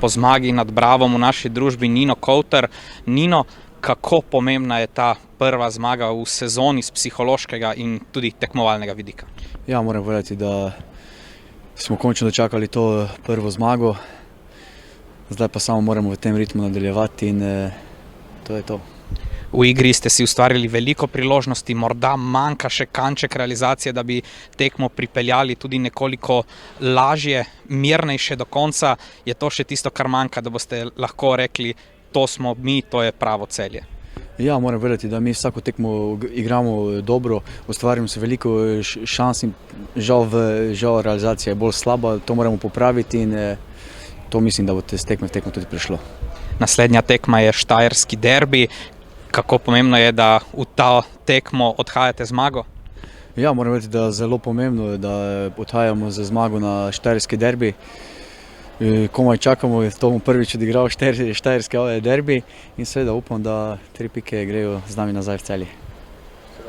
po zmagi nad Bravom v naši družbi Nino Kouter. Nino, kako pomembna je ta prva zmaga v sezoni z psihološkega in tudi tekmovalnega vidika? Ja, moram povedati, da smo končno dočakali to prvo zmago. Zdaj pa samo moramo v tem ritmu nadaljevati in to je to. V igri ste si ustvarili veliko priložnosti, morda manjka še kanček realizacije, da bi tekmo pripeljali tudi nekoliko lažje, mirnejše do konca. Je to še tisto, kar manjka, da boste lahko rekli, to smo mi, to je pravo Celje? Ja, moram povedati, da mi vsako tekmo igramo dobro, ustvarimo se veliko šans in žal realizacija je bolj slaba, to moramo popraviti in to mislim, da bo z tekme v tekmo tudi prišlo. Naslednja tekma je štajerski derbi. Kako pomembno je, da v ta tekmo odhajate zmago? Ja, moram reči, da je zelo pomembno, da odhajamo z zmago na štajerski derbi. Komaj čakamo, to bomo prvič odigral štajerski derbi in seveda upam, da 3 pike grejo z nami nazaj v Celje.